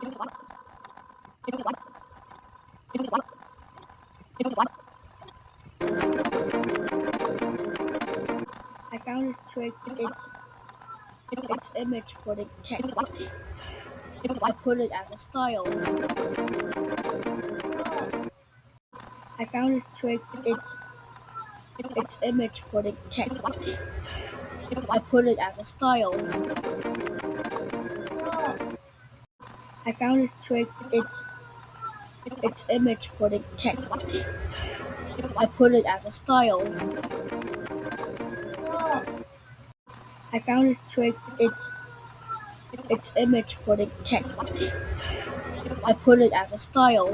I found this trick. It's image putting text. I put it as a style. I found this trick. It's image putting text. I put it as a style. I found this trick. It's image putting text. I put it as a style. I found this trick. It's image putting text. I put it as a style.